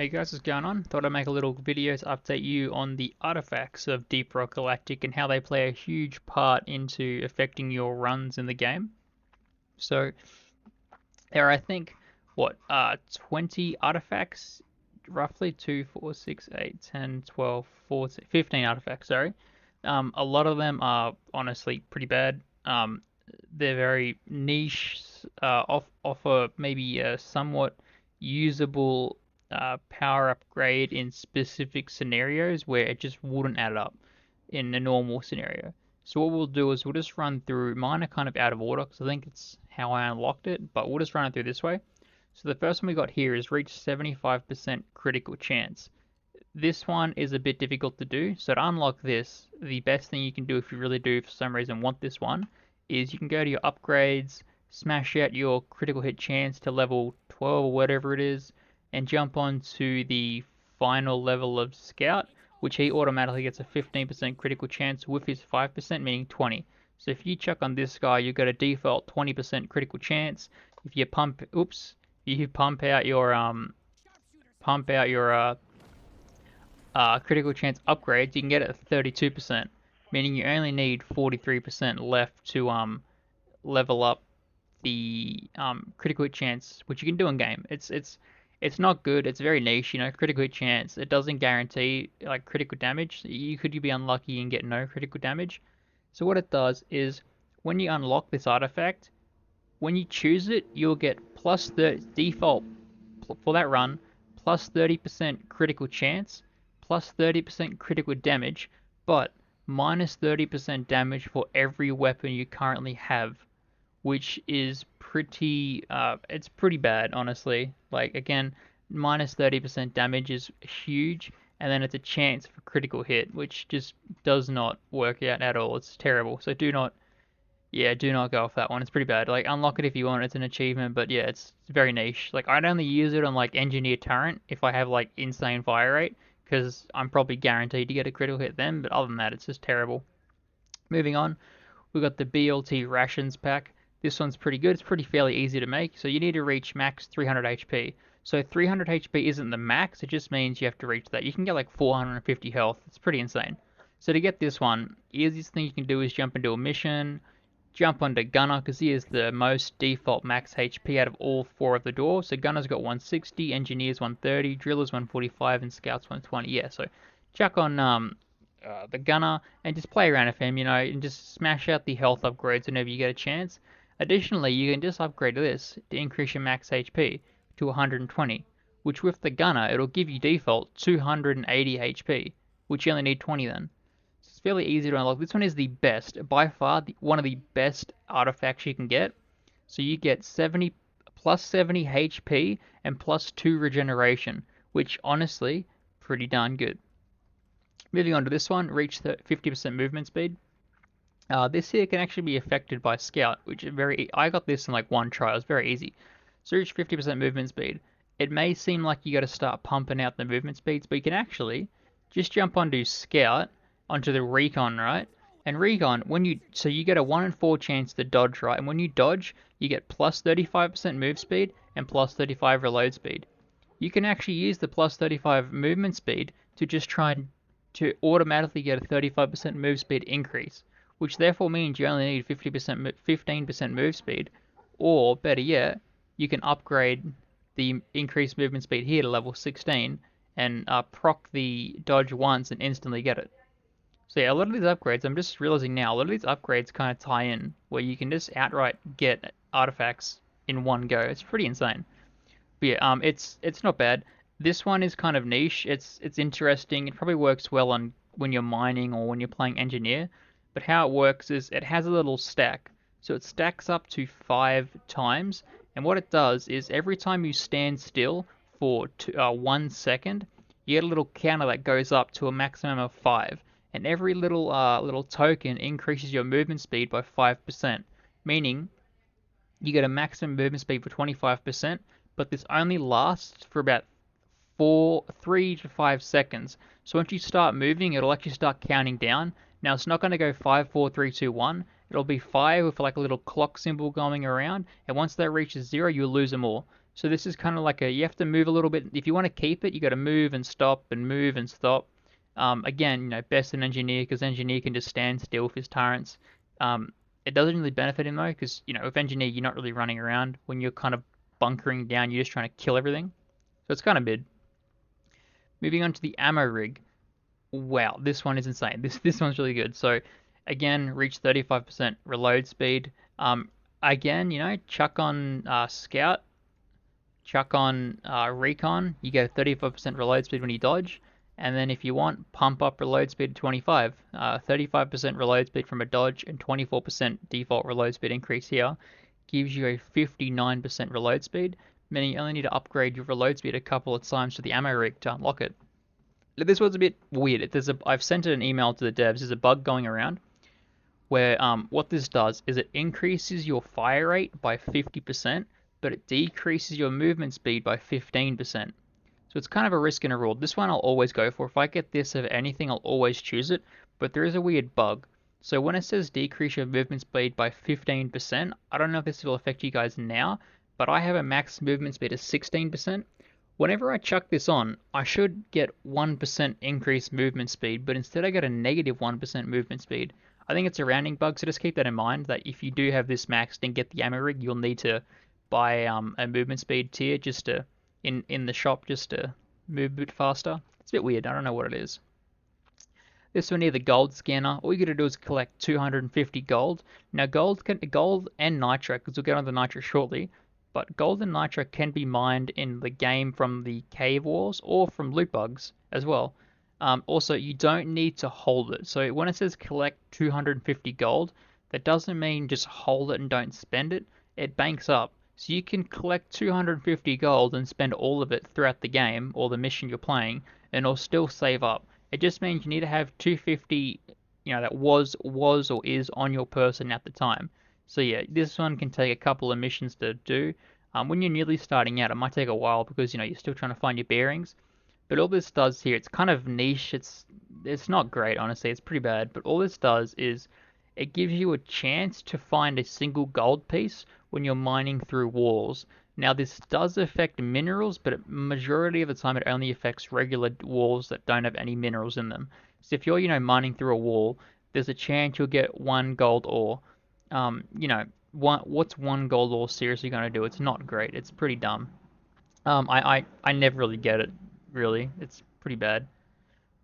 Hey guys, what's going on? Thought I'd make a little video to update you on the artifacts of Deep Rock Galactic and how they play a huge part into affecting your runs in the game. So there are, I think, 20 artifacts, roughly 2, 4, 6, 8, 10, 12, 14, 15 artifacts, sorry. A lot of them are honestly pretty bad. They're very niche, offer maybe a somewhat usable power upgrade in specific scenarios where it just wouldn't add up in a normal scenario. So what we'll do is we'll just run through, mine are kind of out of order because I think it's how I unlocked it, but we'll just run it through this way. So the first one we got here is reach 75% critical chance. This one is a bit difficult to do, so to unlock this, the best thing you can do if you really do for some reason want this one, is you can go to your upgrades, smash out your critical hit chance to level 12 or whatever it is, and jump on to the final level of Scout, which he automatically gets a 15% critical chance with his 5%, meaning 20. So if you chuck on this guy, you got a default 20% critical chance. If you you pump out your critical chance upgrades, you can get it at 32%, meaning you only need 43% left to level up the critical hit chance, which you can do in game. It's not good. It's very niche, critical hit chance. It doesn't guarantee like critical damage. You could be unlucky and get no critical damage. So what it does is when you unlock this artifact, when you choose it, you'll get plus the default for that run, plus 30% critical chance, plus 30% critical damage, but minus 30% damage for every weapon you currently have, which is it's pretty bad, honestly. Like, again, minus 30% damage is huge, and then it's a chance for critical hit, which just does not work out at all. It's terrible. So do not go off that one. It's pretty bad. Like, unlock it if you want. It's an achievement, but yeah, it's very niche. Like, I'd only use it on like Engineer Turret if I have like insane fire rate, because I'm probably guaranteed to get a critical hit then. But other than that, it's just terrible. Moving on, we've got the BLT Rations pack. This one's pretty good. It's pretty fairly easy to make. So you need to reach max 300 HP. So 300 HP isn't the max. It just means you have to reach that. You can get like 450 health. It's pretty insane. So to get this one, easiest thing you can do is jump into a mission, jump onto Gunner, because he is the most default max HP out of all four of the doors. So Gunner's got 160, Engineer's 130, Driller's 145, and Scout's 120. Yeah, so chuck on the Gunner and just play around with him, and just smash out the health upgrades whenever you get a chance. Additionally, you can just upgrade this to increase your max HP to 120, which with the Gunner, it'll give you default 280 HP, which you only need 20 then. So it's fairly easy to unlock. This one is the best, by far, one of the best artifacts you can get. So you get 70 plus 70 HP and plus 2 regeneration, which honestly, pretty darn good. Moving on to this one, reach the 50% movement speed. This here can actually be affected by Scout, which is I got this in like one try. It was very easy. So reach 50% movement speed. It may seem like you got to start pumping out the movement speeds, but you can actually just jump onto Scout, onto the Recon, right? And Recon, so you get a 1 in 4 chance to dodge, right? And when you dodge, you get plus 35% move speed and plus 35 reload speed. You can actually use the plus 35 movement speed to just try to automatically get a 35% move speed increase, which therefore means you only need 15% move speed, or better yet, you can upgrade the increased movement speed here to level 16 and proc the dodge once and instantly get it. So yeah, a lot of these upgrades, I'm just realizing now, a lot of these upgrades kind of tie in, where you can just outright get artifacts in one go. It's pretty insane. But yeah, it's not bad. This one is kind of niche. It's interesting. It probably works well on when you're mining or when you're playing engineer. But how it works is it has a little stack. So it stacks up to 5 times. And what it does is every time you stand still for 1 second, you get a little counter that goes up to a maximum of 5. And every little token increases your movement speed by 5%. Meaning you get a maximum movement speed for 25%, but this only lasts for about 3 to 5 seconds. So once you start moving, it'll actually start counting down. Now it's not going to go 5, 4, 3, 2, 1. It'll be 5 with like a little clock symbol going around, and once that reaches 0, you'll lose them all. So this is kind of like you have to move a little bit. If you want to keep it, you got to move and stop and move and stop. Again, best in engineer because engineer can just stand still with his turrets. It doesn't really benefit him though because with engineer you're not really running around. When you're kind of bunkering down, you're just trying to kill everything. So it's kind of mid. Moving on to the ammo rig. Wow, this one is insane. This one's really good. So again, reach 35% reload speed. Again, chuck on scout, chuck on recon. You get a 35% reload speed when you dodge. And then if you want, pump up reload speed to 25. 35% reload speed from a dodge and 24% default reload speed increase here gives you a 59% reload speed, meaning you only need to upgrade your reload speed a couple of times to the ammo rig to unlock it. This was a bit weird. I've sent an email to the devs. There's a bug going around where what this does is it increases your fire rate by 50%, but it decreases your movement speed by 15%. So it's kind of a risk and a reward. This one I'll always go for. If I get this of anything, I'll always choose it. But there is a weird bug. So when it says decrease your movement speed by 15%, I don't know if this will affect you guys now, but I have a max movement speed of 16%. Whenever I chuck this on, I should get 1% increased movement speed, but instead I get a negative 1% movement speed. I think it's a rounding bug, so just keep that in mind, that if you do have this maxed and get the ammo rig, you'll need to buy a movement speed tier just to in the shop just to move a bit faster. It's a bit weird, I don't know what it is. This one here, the gold scanner, all you gotta do is collect 250 gold. Now gold and nitra, because we'll get on the nitra shortly, but gold and nitra can be mined in the game from the cave walls or from loot bugs as well. Also, you don't need to hold it. So when it says collect 250 gold, that doesn't mean just hold it and don't spend it. It banks up. So you can collect 250 gold and spend all of it throughout the game or the mission you're playing, and it'll still save up. It just means you need to have 250, that was or is on your person at the time. So yeah, this one can take a couple of missions to do. When you're nearly starting out, it might take a while because you're still trying to find your bearings. But all this does here, it's kind of niche. It's not great, honestly. It's pretty bad. But all this does is it gives you a chance to find a single gold piece when you're mining through walls. Now this does affect minerals, but majority of the time it only affects regular walls that don't have any minerals in them. So if you're mining through a wall, there's a chance you'll get one gold ore. What's one gold ore seriously going to do? It's not great. It's pretty dumb. I never really get it. Really, it's pretty bad.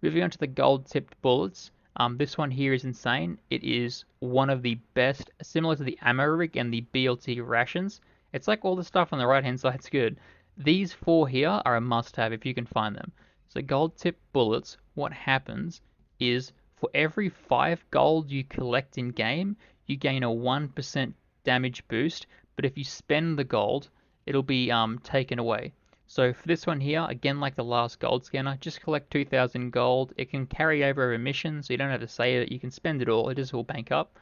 Moving on to the gold-tipped bullets. This one here is insane. It is one of the best, similar to the ammo rig and the BLT rations. It's like all the stuff on the right-hand side's good. These four here are a must-have if you can find them. So gold-tipped bullets, what happens is for every 5 gold you collect in game, you gain a 1% damage boost, but if you spend the gold, it'll be taken away. So for this one here, again like the last gold scanner, just collect 2,000 gold. It can carry over a mission, so you don't have to save it. You can spend it all. It just will bank up.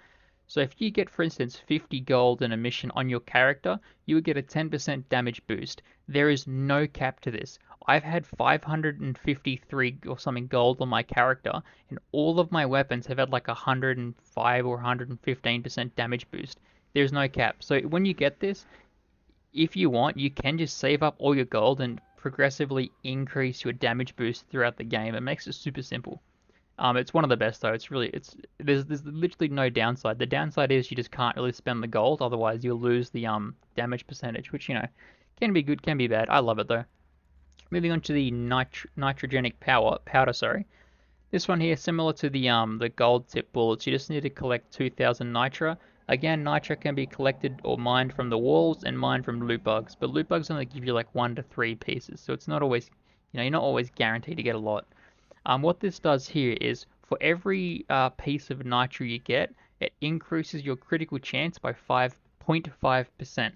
So if you get, for instance, 50 gold in a mission on your character, you would get a 10% damage boost. There is no cap to this. I've had 553 or something gold on my character, and all of my weapons have had like 105 or 115% damage boost. There's no cap. So when you get this, if you want, you can just save up all your gold and progressively increase your damage boost throughout the game. It makes it super simple. It's one of the best though. There's literally no downside. The downside is you just can't really spend the gold, otherwise you'll lose the damage percentage, which can be good, can be bad. I love it though. Moving on to the nitrogenic powder. Sorry, this one here similar to the gold tip bullets. You just need to collect 2,000 nitra. Again, nitra can be collected or mined from the walls and mined from loot bugs, but loot bugs only give you like 1 to 3 pieces, so it's not always, you're not always guaranteed to get a lot. What this does here is for every piece of nitra you get, it increases your critical chance by 5.5%.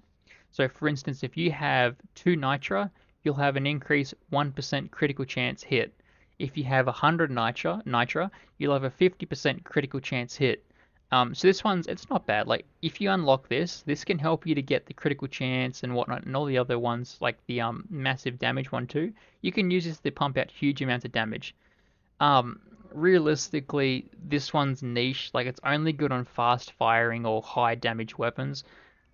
So for instance, if you have 2 nitra, you'll have an increase 1% critical chance hit. If you have 100 nitra, you'll have a 50% critical chance hit. So this it's not bad. Like if you unlock this can help you to get the critical chance and whatnot, and all the other ones like the massive damage one too. You can use this to pump out huge amounts of damage. Realistically, this one's niche. Like it's only good on fast firing or high damage weapons.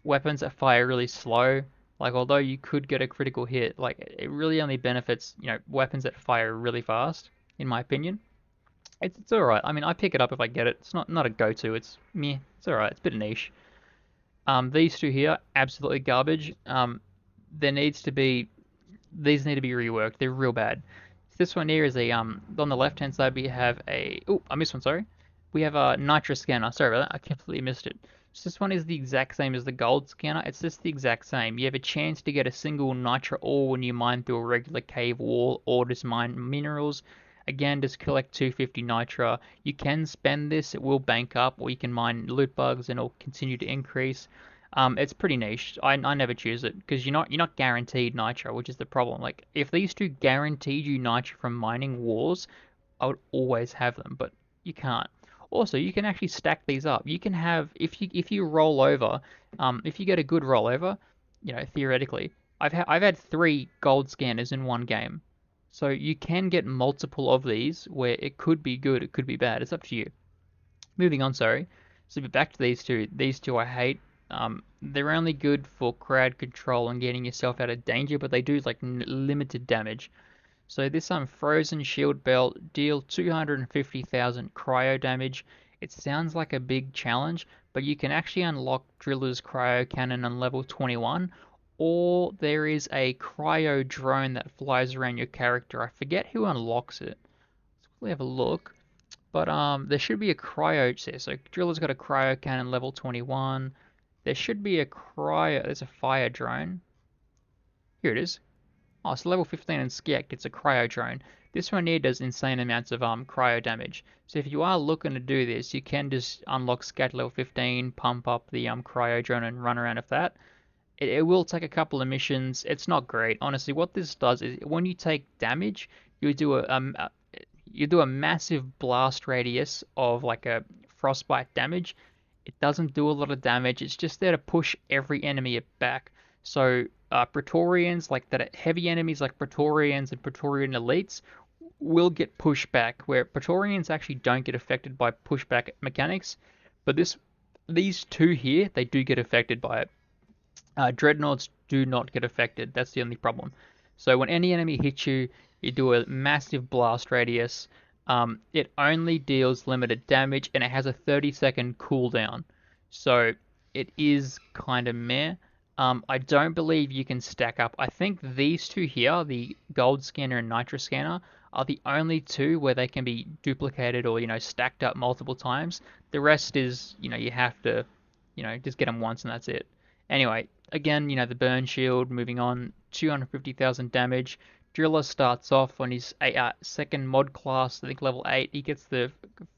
Weapons that fire really slow, Like, although you could get a critical hit, like it really only benefits, weapons that fire really fast, in my opinion. It's all right. I mean, I pick it up if I get it. It's not a go-to. It's meh. It's all right. It's a bit niche. These two here, absolutely garbage. There needs to be these need to be reworked. They're real bad. This one here is a on the left hand side we have a I missed one, sorry. We have a Nitra scanner. Sorry about that. I completely missed it. So this one is the exact same as the gold scanner. It's just the exact same. You have a chance to get a single Nitra ore when you mine through a regular cave wall or just mine minerals. Again, just collect 250 Nitra. You can spend this, it will bank up, or you can mine loot bugs and it'll continue to increase. It's pretty niche. I never choose it because you're not guaranteed nitro, which is the problem. Like if these two guaranteed you nitro from mining wars, I would always have them, but you can't. Also, you can actually stack these up. You can have if you roll over, if you get a good rollover, theoretically, I've had 3 gold scanners in one game, so you can get multiple of these where it could be good, it could be bad. It's up to you. Moving on, sorry. So back to these two. These two I hate. They're only good for crowd control and getting yourself out of danger, but they do like limited damage. So this frozen shield belt deal 250,000 cryo damage. It sounds like a big challenge, but you can actually unlock Driller's cryo cannon on level 21, or there is a cryo drone that flies around your character. I forget who unlocks it. Let's quickly have a look. But there should be a cryo there. So Driller's got a cryo cannon level 21. There should be a cryo. There's a fire drone. Here it is. Oh, so level 15 and Skek, it's a cryo drone. This one here does insane amounts of cryo damage. So if you are looking to do this, you can just unlock Skek level 15, pump up the cryo drone and run around with that. It will take a couple of missions. It's not great. Honestly, what this does is when you take damage, you do a massive blast radius of like a frostbite damage. It doesn't do a lot of damage. It's just there to push every enemy back. So Praetorians, like that, heavy enemies like Praetorians and Praetorian elites will get pushed back, where Praetorians actually don't get affected by pushback mechanics, but these two here, they do get affected by it. Dreadnoughts do not get affected. That's the only problem. So when any enemy hits you, you do a massive blast radius. It only deals limited damage and it has a 30-second cooldown. So it is kind of meh. I don't believe you can stack up. I think these two here, the gold scanner and nitro scanner, are the only two where they can be duplicated or stacked up multiple times. The rest is you have to just get them once and that's it. Anyway, again, the burn shield, moving on, 250,000 damage. Driller starts off on his second mod class, I think level 8. He gets the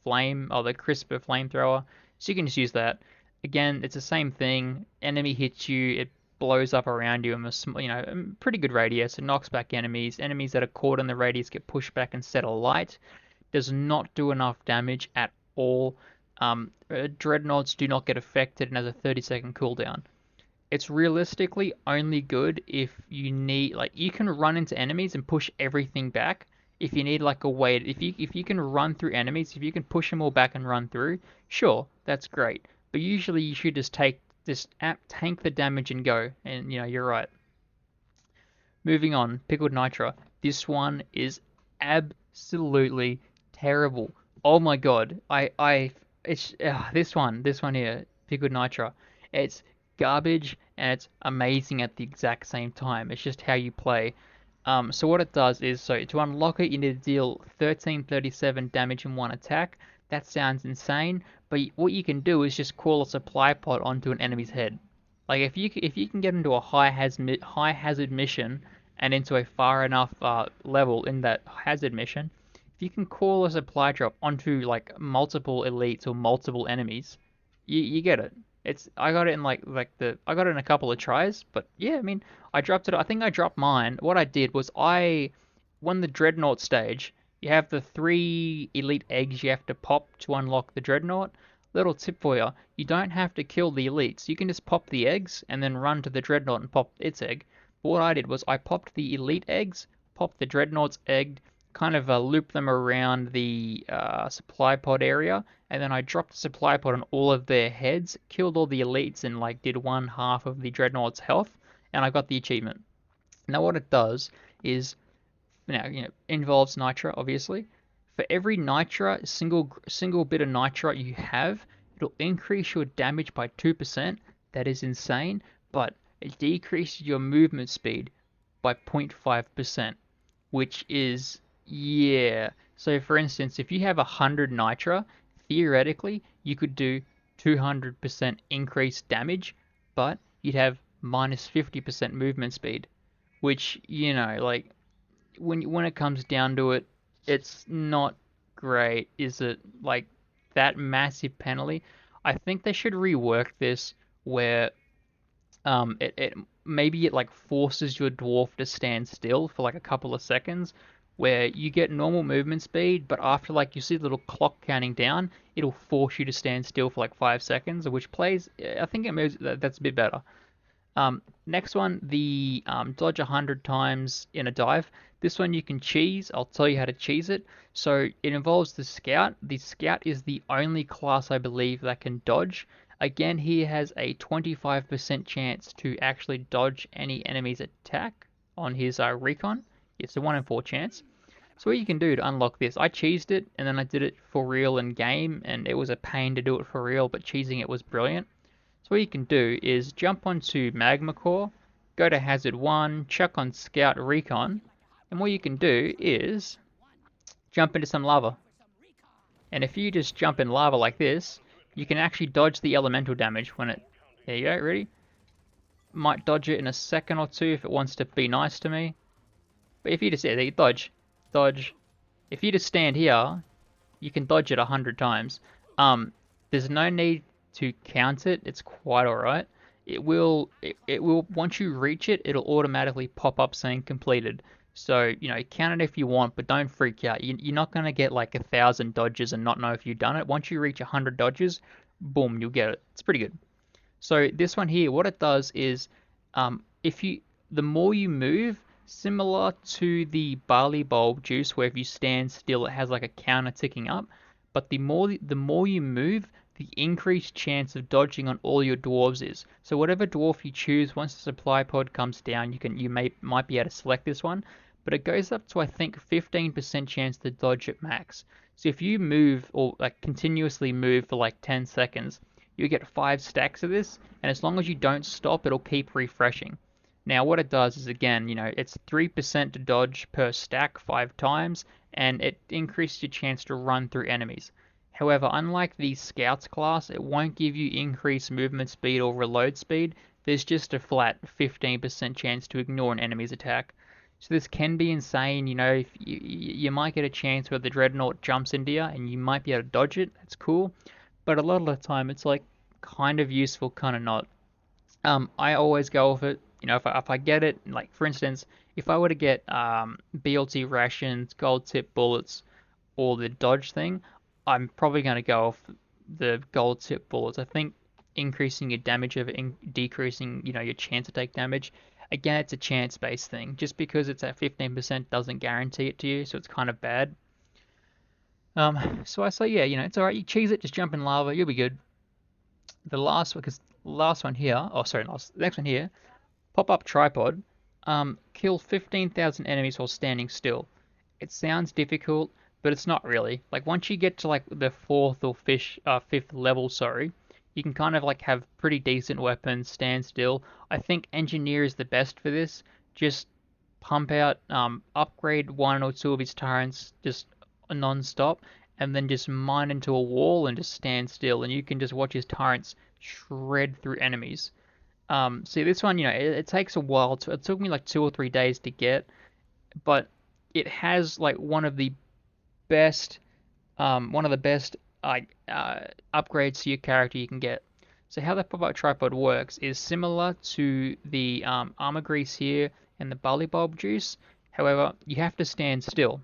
flame, or the crisper flamethrower, so you can just use that. Again, it's the same thing. Enemy hits you, it blows up around you in a pretty good radius. It knocks back enemies. Enemies that are caught in the radius get pushed back and set alight. Does not do enough damage at all. Dreadnoughts do not get affected and has a 30-second cooldown. It's realistically only good if you need, like, you can run into enemies and push everything back. If you need like a way, if you can run through enemies, if you can push them all back and run through, sure, that's great. But usually you should just tank the damage and go, and you're right. Moving on, Pickled Nitra. This one is absolutely terrible. Oh my god, it's this one here, Pickled Nitra. It's garbage and it's amazing at the exact same time. It's just how you play. So what it does is, so to unlock it, you need to deal 1337 damage in one attack. That sounds insane, but what you can do is just call a supply pod onto an enemy's head. Like if you can get into a high hazard mission and into a far enough level in that hazard mission, if you can call a supply drop onto like multiple elites or multiple enemies, you get it. I got it in I got it in a couple of tries, but yeah, I mean, I dropped it. I think I dropped mine. What I did was I won the Dreadnought stage. You have the 3 elite eggs you have to pop to unlock the Dreadnought. Little tip for you, you don't have to kill the elites. You can just pop the eggs and then run to the Dreadnought and pop its egg. But what I did was I popped the elite eggs, popped the Dreadnought's egg, kind of looped them around the supply pod area, and then I dropped the supply pod on all of their heads, killed all the elites, and like did one half of the Dreadnought's health, and I got the achievement. Now what it does is, involves Nitra, obviously. For every Nitra, single bit of Nitra you have, it'll increase your damage by 2%. That is insane, but it decreases your movement speed by 0.5%, which is, yeah. So for instance, if you have 100 Nitra, theoretically you could do 200% increased damage, but you'd have minus 50% movement speed, which, like, when it comes down to it, it's not great, is it? Like, that massive penalty. I think they should rework this where it maybe it like forces your dwarf to stand still for like a couple of seconds, where you get normal movement speed, but after like you see the little clock counting down, it'll force you to stand still for like 5 seconds, which plays. I think it moves. That's a bit better. Next one, the dodge 100 times in a dive. This one you can cheese. I'll tell you how to cheese it. So it involves the scout. The scout is the only class I believe that can dodge. Again, he has a 25% chance to actually dodge any enemy's attack on his recon. It's a 1 in 4 chance. So what you can do to unlock this, I cheesed it and then I did it for real in game, and it was a pain to do it for real, but cheesing it was brilliant. So what you can do is jump onto Magma Core, go to Hazard 1, check on Scout Recon, and what you can do is jump into some lava. And if you just jump in lava like this, you can actually dodge the elemental damage when it... There you go, ready? Might dodge it in a second or two if it wants to be nice to me. But if you just... Yeah, dodge. Dodge. If you just stand here, you can dodge it 100 times. There's no need to count it. It's quite alright. It will once you reach it, it'll automatically pop up saying completed. So, count it if you want, but don't freak out. You're not going to get like 1,000 dodges and not know if you've done it. Once you reach 100 dodges, boom, you'll get it. It's pretty good. So this one here, what it does is, the more you move, similar to the barley bulb juice, where if you stand still, it has like a counter ticking up. But the more you move, the increased chance of dodging on all your dwarves is. So whatever dwarf you choose, once the supply pod comes down, might be able to select this one, but it goes up to I think 15% chance to dodge at max. So if you move or like continuously move for like 10 seconds, you get 5 stacks of this, and as long as you don't stop, it'll keep refreshing. Now what it does is, again, it's 3% to dodge per stack 5 times, and it increases your chance to run through enemies. However, unlike the Scouts class, it won't give you increased movement speed or reload speed. There's just a flat 15% chance to ignore an enemy's attack. So this can be insane. If you might get a chance where the Dreadnought jumps into you and you might be able to dodge it. That's cool. But a lot of the time it's like kind of useful, kind of not. I always go with it. If I get it, like for instance, if I were to get BLT rations, gold tip bullets, or the dodge thing, I'm probably going to go off the gold tip bullets. I think increasing your damage over decreasing, your chance to take damage. Again, it's a chance-based thing. Just because it's at 15% doesn't guarantee it to you, so it's kind of bad. So I say, yeah, it's alright. You cheese it, just jump in lava, you'll be good. The last one here, next one here, pop-up tripod. Kill 15,000 enemies while standing still. It sounds difficult, but it's not really. Like once you get to like the fourth or fifth level, you can kind of like have pretty decent weapons, stand still. I think engineer is the best for this. Just pump out, upgrade 1 or 2 of his turrets just non-stop, and then just mine into a wall and just stand still, and you can just watch his turrets shred through enemies. See this one, it takes a while. It took me like 2 or 3 days to get, but it has like one of the best upgrades to your character you can get. So how the pop-up tripod works is similar to the armor grease here and the barley bulb juice. However, you have to stand still.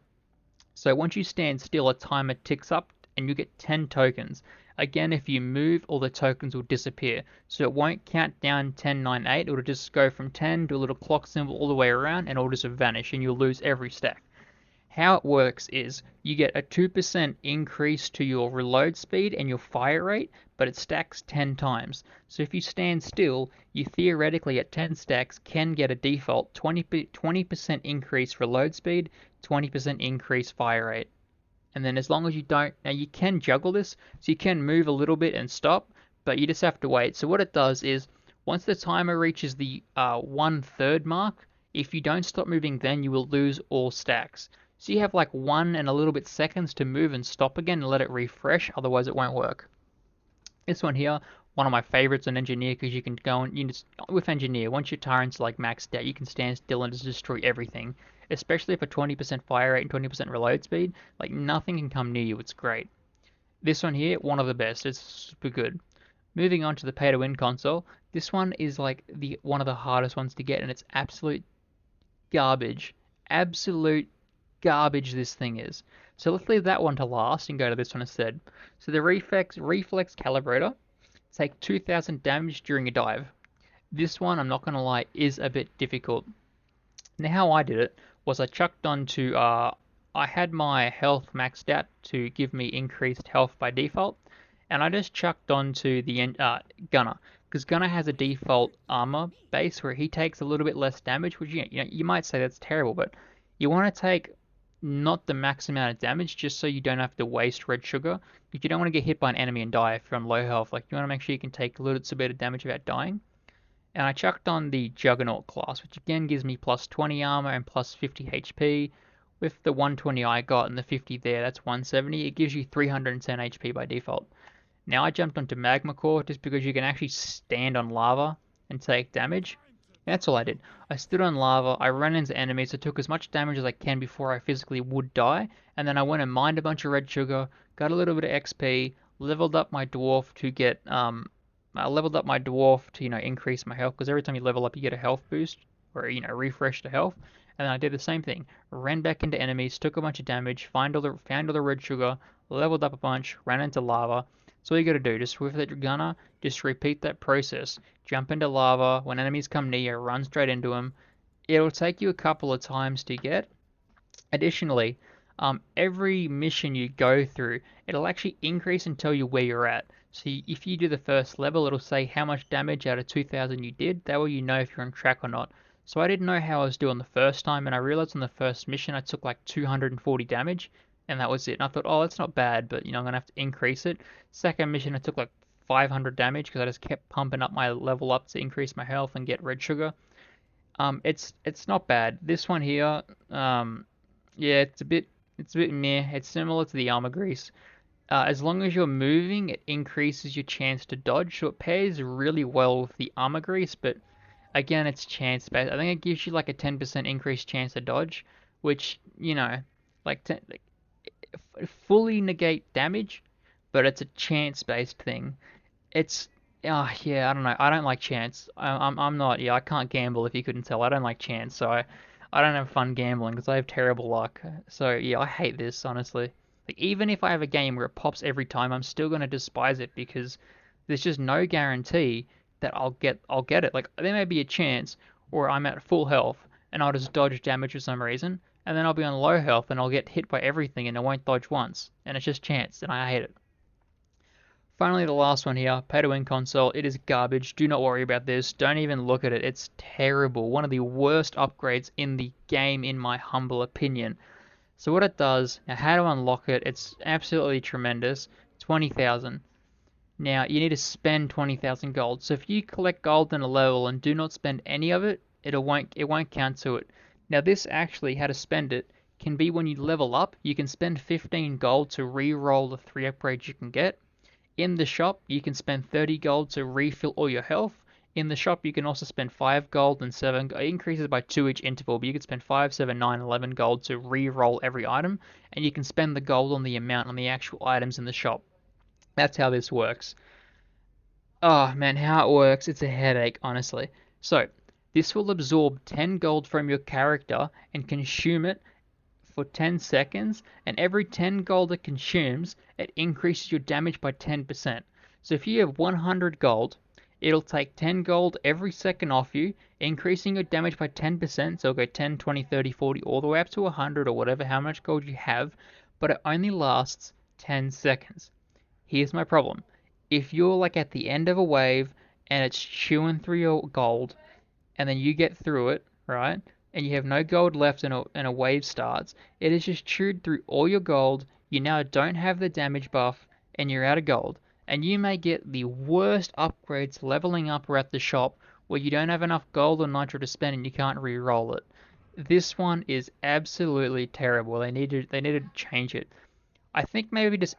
So once you stand still, a timer ticks up and you get 10 tokens. Again, if you move, all the tokens will disappear. So it won't count down 10, 9, 8. It'll just go from 10 to a little clock symbol all the way around, and it'll just vanish and you'll lose every stack. How it works is you get a 2% increase to your reload speed and your fire rate, but it stacks 10 times. So if you stand still, you theoretically at 10 stacks can get a default 20% increase reload speed, 20% increase fire rate. And then as long as you don't, now you can juggle this, so you can move a little bit and stop, but you just have to wait. So what it does is, once the timer reaches the 1/3 mark, if you don't stop moving then you will lose all stacks. So you have like 1 and a little bit seconds to move and stop again and let it refresh, otherwise it won't work. This one here, one of my favorites on Engineer, because you can go and, with Engineer, once your turret's like maxed out, you can stand still and just destroy everything. Especially for 20% fire rate and 20% reload speed, like nothing can come near you, it's great. This one here, one of the best, it's super good. Moving on to the pay to win console, this one is like one of the hardest ones to get, and it's absolute garbage. Absolute garbage this thing is. So let's leave that one to last and go to this one instead. So the reflex calibrator, take 2000 damage during a dive. This one, I'm not going to lie, is a bit difficult. Now how I did it was I chucked onto, I had my health maxed out to give me increased health by default, and I just chucked onto the Gunner, because Gunner has a default armor base where he takes a little bit less damage, which you might say that's terrible, but you want to take not the max amount of damage just so you don't have to waste red sugar, because you don't want to get hit by an enemy and die if you're on low health. Like, you want to make sure you can take a little bit of damage without dying. And I chucked on the Juggernaut class, which again gives me plus 20 armor and plus 50 HP. With the 120 I got and the 50 there, that's 170. It gives you 310 HP by default. Now I jumped onto Magma Core just because you can actually stand on lava and take damage. And that's all I did. I stood on lava, I ran into enemies, I took as much damage as I can before I physically would die, and then I went and mined a bunch of red sugar, got a little bit of XP, leveled up my dwarf to get I leveled up my dwarf to, increase my health, because every time you level up you get a health boost, or, refresh the health. And then I did the same thing. Ran back into enemies, took a bunch of damage, found all the red sugar, leveled up a bunch, ran into lava. So all you gotta do, just with the gunner, just repeat that process. Jump into lava, when enemies come near you, run straight into them. It'll take you a couple of times to get. Additionally, every mission you go through, it'll actually increase and tell you where you're at. So if you do the first level, it'll say how much damage out of 2000 you did. That way you know if you're on track or not. So I didn't know how I was doing the first time, and I realized on the first mission I took like 240 damage, and that was it. And I thought, oh, that's not bad, but I'm gonna have to increase it. Second mission I took like 500 damage because I just kept pumping up my level up to increase my health and get red sugar. It's not bad. This one here, yeah, it's a bit meh. It's similar to the armor grease. As long as you're moving, it increases your chance to dodge, so it pairs really well with the armor grease, but again, it's chance based. I think it gives you like a 10% increased chance to dodge, which, like fully negate damage, but it's a chance based thing. It's, yeah, I don't know. I don't like chance. I'm not, yeah, I can't gamble if you couldn't tell. I don't like chance, so I don't have fun gambling because I have terrible luck. So yeah, I hate this, honestly. Like, even if I have a game where it pops every time, I'm still gonna despise it because there's just no guarantee that I'll get it. Like, there may be a chance where I'm at full health and I'll just dodge damage for some reason, and then I'll be on low health and I'll get hit by everything and I won't dodge once, and it's just chance, and I hate it. Finally, the last one here, pay to win console. It is garbage. Do not worry about this. Don't even look at it. It's terrible. One of the worst upgrades in the game, in my humble opinion. So what it does, now how to unlock it, it's absolutely tremendous. 20,000. Now, you need to spend 20,000 gold. So if you collect gold in a level and do not spend any of it, it won't count to it. Now this actually, how to spend it, can be when you level up. You can spend 15 gold to re-roll the 3 upgrades you can get. In the shop, you can spend 30 gold to refill all your health. In the shop, you can also spend 5 gold and 7, it increases by 2 each interval, but you can spend 5, 7, 9, 11 gold to re-roll every item, and you can spend the gold on the amount on the actual items in the shop. That's how this works. Oh man, how it works, it's a headache, honestly. So, this will absorb 10 gold from your character and consume it for 10 seconds, and every 10 gold it consumes, it increases your damage by 10%. So if you have 100 gold, It'll take 10 gold every second off you, increasing your damage by 10%, so it'll go 10, 20, 30, 40, all the way up to 100 or whatever, how much gold you have, but it only lasts 10 seconds. Here's my problem. If you're like at the end of a wave and it's chewing through your gold, and then you get through it, right? And you have no gold left and a wave starts, it has just chewed through all your gold. You now don't have the damage buff, and you're out of gold. And you may get the worst upgrades leveling up or at the shop where you don't have enough gold or nitro to spend and you can't re-roll it. This one is absolutely terrible. They need to change it. I think maybe just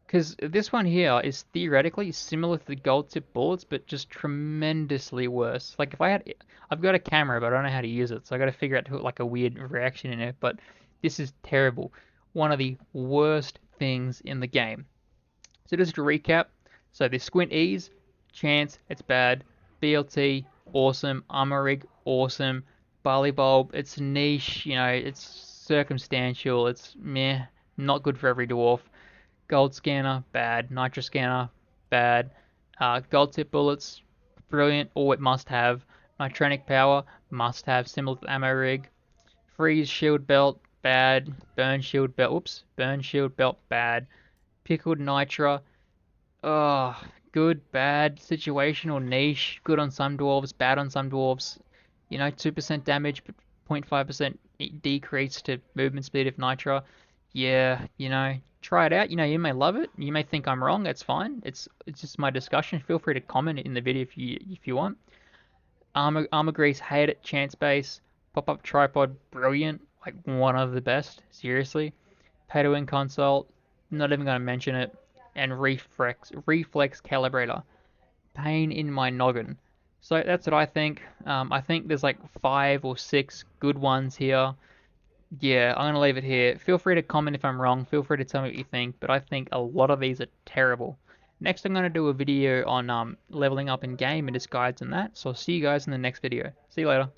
because this one here is theoretically similar to the gold tip bullets, but just tremendously worse. Like if I've got a camera, but I don't know how to use it, so I got to figure out to put like a weird reaction in it. But this is terrible. One of the worst things in the game. So just to recap, so the squint ease, chance, it's bad. BLT, awesome. Armor rig, awesome. Barley bulb, it's niche. It's circumstantial. It's meh, not good for every dwarf. Gold scanner, bad. Nitro scanner, bad. Gold tip bullets, brilliant, or it must have. Nitronic power, must have, similar to the ammo rig. Freeze shield belt, bad. Burn shield belt, bad. Pickled Nitra, good, bad. Situational, niche, good on some dwarves, bad on some dwarves. 2% damage, but 0.5% decrease to movement speed of Nitra. Yeah, try it out. You may love it. You may think I'm wrong. That's fine. It's just my discussion. Feel free to comment in the video if you want. Armor grease, hate it. Chance base, pop up tripod, brilliant. Like one of the best. Seriously. Pay to win console, not even gonna mention it. And reflex calibrator, pain in my noggin. So that's what I think. I think there's like 5 or 6 good ones here. Yeah, I'm gonna leave it here. Feel free to comment if I'm wrong. Feel free to tell me what you think, but I think a lot of these are terrible. Next, I'm gonna do a video on leveling up in game and just guides and that. So I'll see you guys in the next video. See you later.